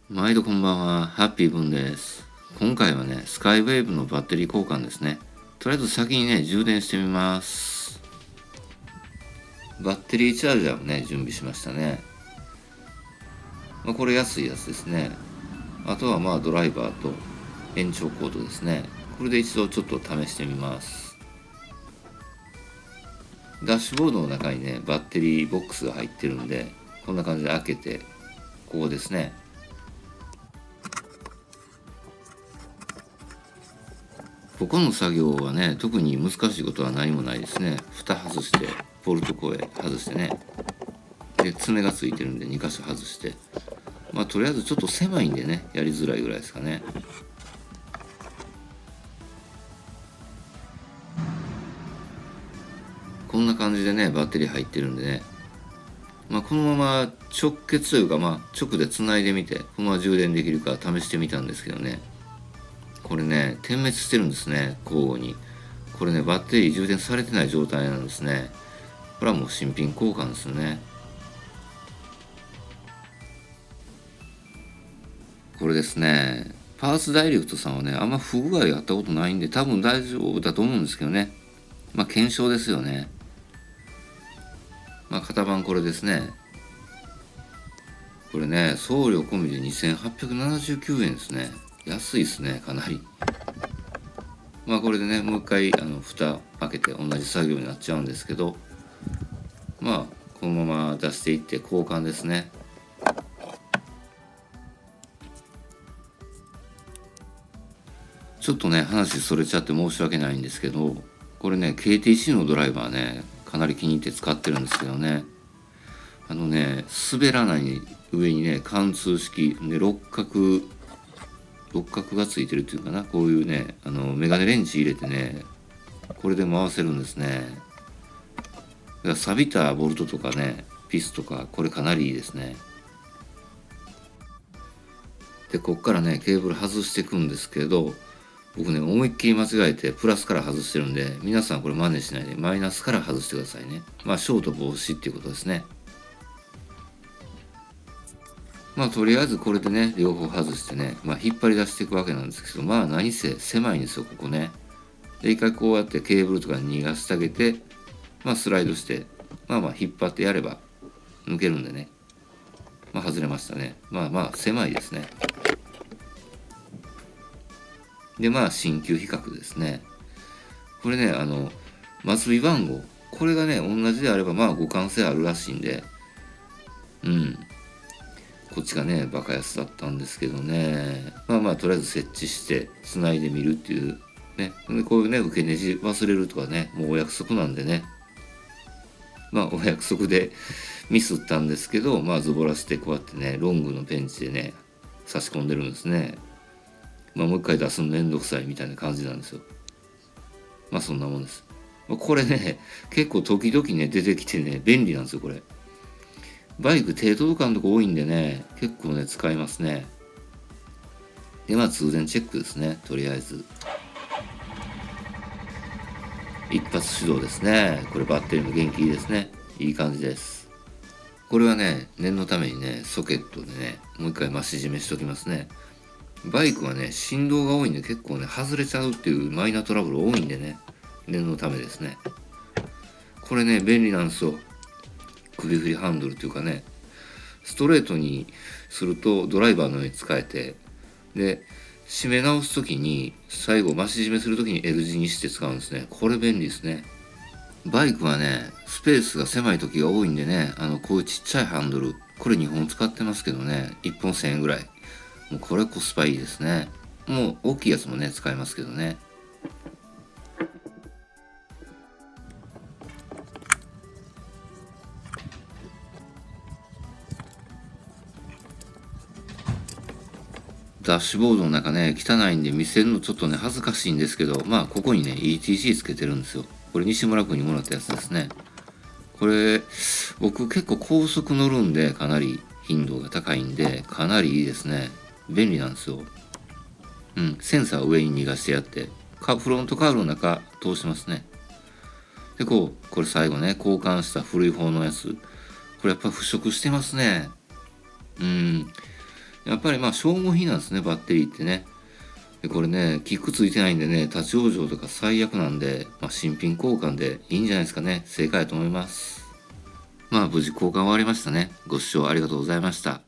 毎度こんばんは、ハッピーブンです。今回はね、スカイウェーブのバッテリー交換ですね。とりあえず先にね、充電してみます。バッテリーチャージャーをね、準備しましたね。これ安いやつですね。あとはドライバーと延長コードですね。これで一度ちょっと試してみます。ダッシュボードの中にね、バッテリーボックスが入ってるんで、こんな感じで開けて、ここですね。ここの作業はね、特に難しいことは何もないですね。蓋外して、ボルトコイ外してね。で、爪がついてるんで2箇所外して。とりあえずちょっと狭いんでね、やりづらいぐらいですかね。こんな感じでね、バッテリー入ってるんでね。このまま直結というか、直で繋いでみて、このまま充電できるか試してみたんですけどね。これね、点滅してるんですね、交互に。これね、バッテリー充電されてない状態なんですね。これはもう新品交換ですよね。これですね、パーツダイレクトさんはね、あんま不具合やったことないんで、多分大丈夫だと思うんですけどね。検証ですよね。型番これですね。これね、送料込みで2879円ですね。安いですね、かなり。これでね、もう一回、蓋開けて同じ作業になっちゃうんですけど、このまま出していって交換ですね。ちょっとね、話それちゃって申し訳ないんですけど、これね、KTC のドライバーね、かなり気に入って使ってるんですけどね。滑らない上にね、貫通式で六角がついてるっていうかな、こういうね、メガネレンチ入れてね、これで回せるんですね。だから錆びたボルトとかね、ピスとか、これかなりいいですね。で、こっからね、ケーブル外していくんですけど、僕ね、思いっきり間違えてプラスから外してるんで、皆さんこれ真似しないでマイナスから外してくださいね。ショート防止っていうことですね。とりあえずこれでね、両方外してね、引っ張り出していくわけなんですけど、何せ狭いんですよ、ここね。で、一回こうやってケーブルとかに逃がしてあげて、スライドして、引っ張ってやれば抜けるんでね。外れましたね。狭いですね。で、新旧比較ですね。これね、末尾番号。これがね、同じであれば、互換性あるらしいんで、うん。こっちがね、バカ安だったんですけどね。とりあえず設置して、繋いでみるっていう。ね。で、こういうね、受けネジ忘れるとかね、もうお約束なんでね。お約束でミスったんですけど、ズボラしてこうやってね、ロングのペンチでね、差し込んでるんですね。もう一回出すのめんどくさいみたいな感じなんですよ。そんなもんです。これね、結構時々ね、出てきてね、便利なんですよ、これ。バイク手届かんとこ多いんでね、結構ね、使いますね。で、通電チェックですね、とりあえず。一発始動ですね。これバッテリーも元気いいですね。いい感じです。これはね、念のためにね、ソケットでね、もう一回増し締めしときますね。バイクはね、振動が多いんで結構ね、外れちゃうっていうマイナートラブル多いんでね、念のためですね。これね、便利なんですよ。首振りハンドルっていうかね、ストレートにするとドライバーのように使えて、で、締め直すときに、最後増し締めするときに L 字にして使うんですね。これ便利ですね。バイクはね、スペースが狭い時が多いんでね、こういうちっちゃいハンドル、これ2本使ってますけどね、1本1000円ぐらい。もうこれコスパいいですね。もう大きいやつもね、使えますけどね。ダッシュボードの中ね、汚いんで見せるのちょっとね、恥ずかしいんですけど、ここにね、ETC つけてるんですよ。これ西村君にもらったやつですね。これ、僕結構高速乗るんで、かなり頻度が高いんで、かなりいいですね。便利なんですよ。センサー上に逃がしてやって、フロントカウルの中通しますね。で、これ最後ね、交換した古い方のやつ。これやっぱ腐食してますね。やっぱりまあ消耗品なんですね、バッテリーってね。でこれね、キックついてないんでね、立ち往生とか最悪なんで、まあ、新品交換でいいんじゃないですかね。正解だと思います。まあ無事交換終わりましたね。ご視聴ありがとうございました。